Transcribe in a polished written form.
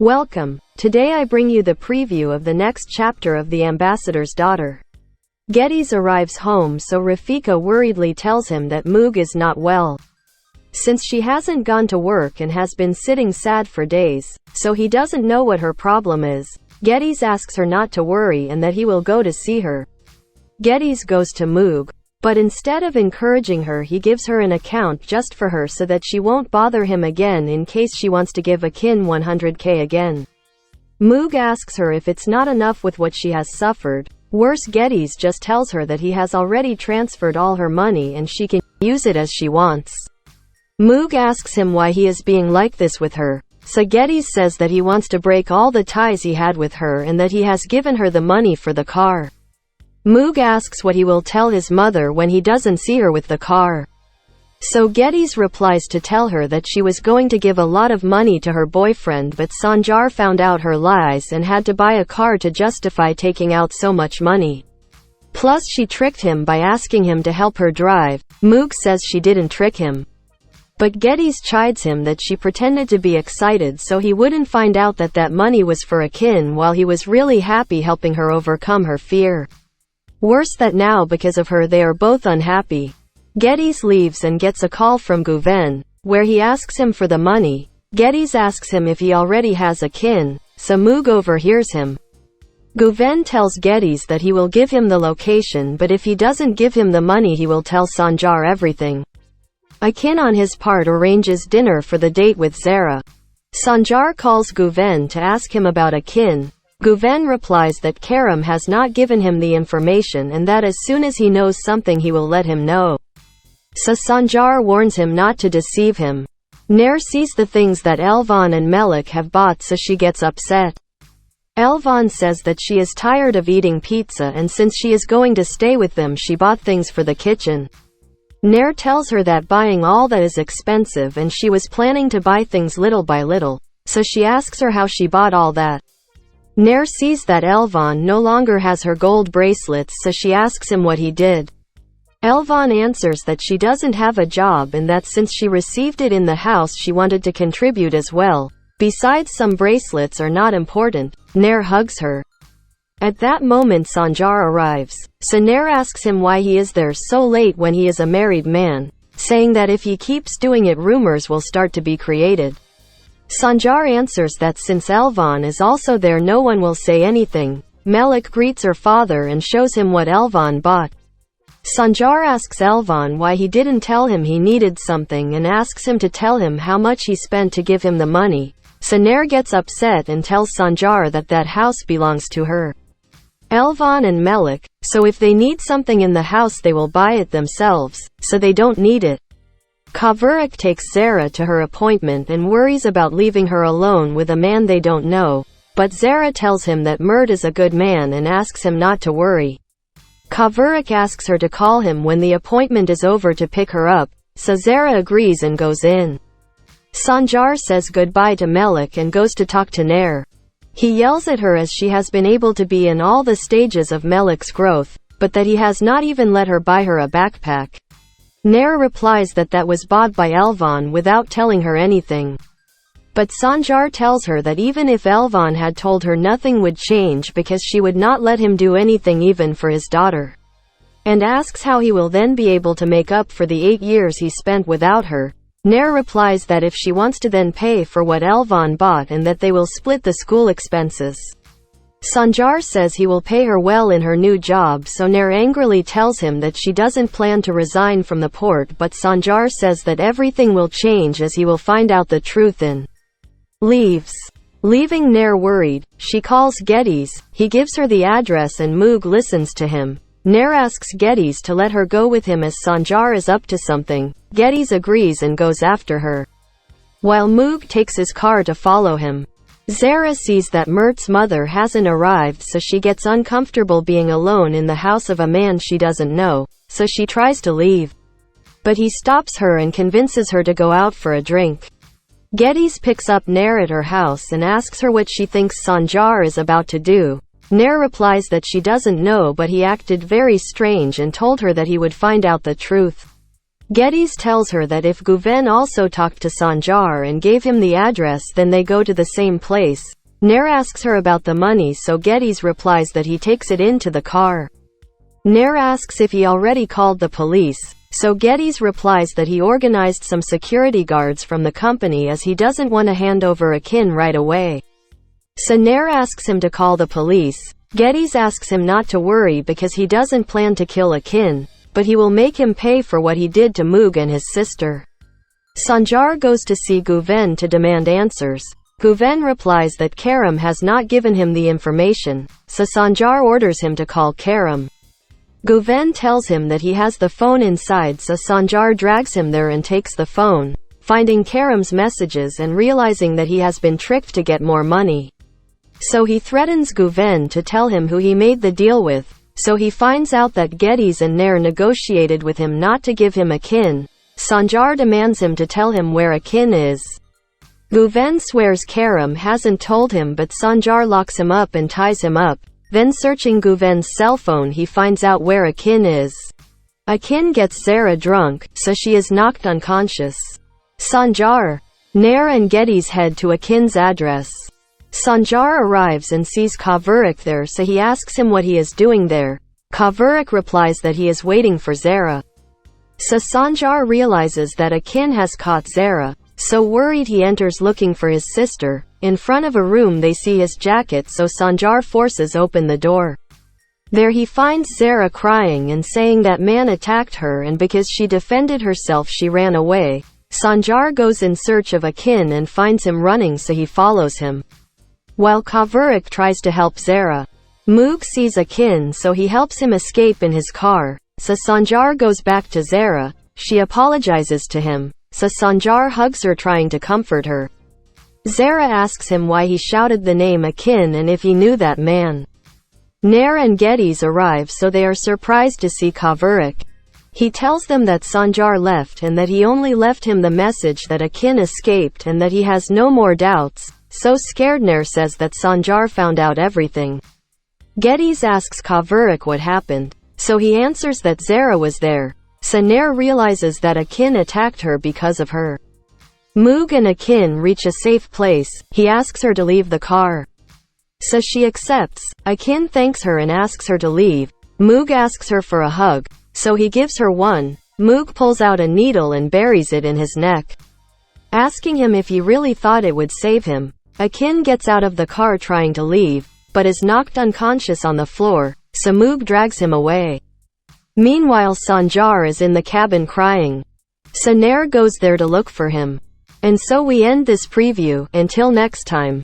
Welcome. Today I bring you the preview of the next chapter of The Ambassador's Daughter. Geddes arrives home, so Rafika worriedly tells him that Moog is not well. Since she hasn't gone to work and has been sitting sad for days, so he doesn't know what her problem is. Geddes asks her not to worry and that he will go to see her. Geddes goes to Moog, but instead of encouraging her, he gives her an account just for her so that she won't bother him again in case she wants to give Akin 100k again. Moog asks her if it's not enough with what she has suffered. Worse, Geddes just tells her that he has already transferred all her money and she can use it as she wants. Moog asks him why he is being like this with her, so Geddes says that he wants to break all the ties he had with her and that he has given her the money for the car. Moog asks what he will tell his mother when he doesn't see her with the car. So Geddes replies to tell her that she was going to give a lot of money to her boyfriend, but Sanjar found out her lies and had to buy a car to justify taking out so much money. Plus she tricked him by asking him to help her drive. Moog says she didn't trick him, but Geddes chides him that she pretended to be excited so he wouldn't find out that that money was for Akin, while he was really happy helping her overcome her fear. Worse, that now because of her they are both unhappy. Geddes leaves and gets a call from Guven, where he asks him for the money. Geddes asks him if he already has Akin, so Moog overhears him. Guven tells Geddes that he will give him the location, but if he doesn't give him the money he will tell Sanjar everything. Akin on his part arranges dinner for the date with Zara. Sanjar calls Guven to ask him about Akin. Guven replies that Karam has not given him the information and that as soon as he knows something he will let him know. So Sanjar warns him not to deceive him. Nair sees the things that Elvan and Melik have bought, so she gets upset. Elvan says that she is tired of eating pizza and since she is going to stay with them she bought things for the kitchen. Nair tells her that buying all that is expensive and she was planning to buy things little by little, so she asks her how she bought all that. Nair sees that Elvan no longer has her gold bracelets, so she asks him what he did. Elvan answers that she doesn't have a job and that since she received it in the house she wanted to contribute as well. Besides, some bracelets are not important. Nair hugs her. At that moment Sanjar arrives, so Nair asks him why he is there so late when he is a married man, saying that if he keeps doing it rumors will start to be created. Sanjar answers that since Elvan is also there no one will say anything. Melik greets her father and shows him what Elvan bought. Sanjar asks Elvan why he didn't tell him he needed something and asks him to tell him how much he spent to give him the money. So Nair gets upset and tells Sanjar that that house belongs to her, Elvan and Melik, so if they need something in the house they will buy it themselves, so they don't need it. Kavurik takes Zara to her appointment and worries about leaving her alone with a man they don't know, but Zara tells him that Mert is a good man and asks him not to worry. Kavurik asks her to call him when the appointment is over to pick her up, so Zara agrees and goes in. Sanjar says goodbye to Melik and goes to talk to Nair. He yells at her as she has been able to be in all the stages of Melik's growth, but that he has not even let her buy her a backpack. Nair replies that that was bought by Elvan without telling her anything. But Sanjar tells her that even if Elvan had told her nothing would change because she would not let him do anything even for his daughter. And asks how he will then be able to make up for the 8 years he spent without her. Nair replies that if she wants to then pay for what Elvan bought and that they will split the school expenses. Sanjar says he will pay her well in her new job, so Nair angrily tells him that she doesn't plan to resign from the port, but Sanjar says that everything will change as he will find out the truth and leaves. Leaving Nair worried, she calls Geddes. He gives her the address and Moog listens to him. Nair asks Geddes to let her go with him as Sanjar is up to something. Geddes agrees and goes after her, while Moog takes his car to follow him. Zara sees that Mert's mother hasn't arrived, so she gets uncomfortable being alone in the house of a man she doesn't know, so she tries to leave. But he stops her and convinces her to go out for a drink. Geddes picks up Nair at her house and asks her what she thinks Sanjar is about to do. Nair replies that she doesn't know, but he acted very strange and told her that he would find out the truth. Geddes tells her that if Guven also talked to Sanjar and gave him the address, then they go to the same place. Nair asks her about the money, so Geddes replies that he takes it into the car. Nair asks if he already called the police, so Geddes replies that he organized some security guards from the company as he doesn't want to hand over Akin right away. So Nair asks him to call the police. Geddes asks him not to worry because he doesn't plan to kill Akin, but he will make him pay for what he did to Moog and his sister. Sanjar goes to see Guven to demand answers. Guven replies that Karam has not given him the information, so Sanjar orders him to call Karam. Guven tells him that he has the phone inside, so Sanjar drags him there and takes the phone, finding Karam's messages and realizing that he has been tricked to get more money. So he threatens Guven to tell him who he made the deal with, so he finds out that Geddes and Nair negotiated with him not to give him Akin. Sanjar demands him to tell him where Akin is. Guven swears Karam hasn't told him, but Sanjar locks him up and ties him up. Then searching Guven's cell phone, he finds out where Akin is. Akin gets Zara drunk, so she is knocked unconscious. Sanjar, Nair and Geddes head to Akin's address. Sanjar arrives and sees Kavurik there, so he asks him what he is doing there. Kavurik replies that he is waiting for Zara. So Sanjar realizes that Akin has caught Zara. So worried, he enters looking for his sister. In front of a room they see his jacket, so Sanjar forces open the door. There he finds Zara crying and saying that man attacked her, and because she defended herself she ran away. Sanjar goes in search of Akin and finds him running, so he follows him. While Kavurik tries to help Zara, Moog sees Akin, so he helps him escape in his car. So Sanjar goes back to Zara. She apologizes to him, so Sanjar hugs her trying to comfort her. Zara asks him why he shouted the name Akin and if he knew that man. Nair and Geddes arrive, so they are surprised to see Kavurik. He tells them that Sanjar left and that he only left him the message that Akin escaped and that he has no more doubts. So scared, Nair says that Sanjar found out everything. Geddes asks Kavurik what happened, so he answers that Zara was there. So Nair realizes that Akin attacked her because of her. Moog and Akin reach a safe place. He asks her to leave the car, so she accepts. Akin thanks her and asks her to leave. Moog asks her for a hug, so he gives her one. Moog pulls out a needle and buries it in his neck, asking him if he really thought it would save him. Akin gets out of the car trying to leave, but is knocked unconscious on the floor, so Moog drags him away. Meanwhile, Sanjar is in the cabin crying, so Nair goes there to look for him. And so we end this preview. Until next time.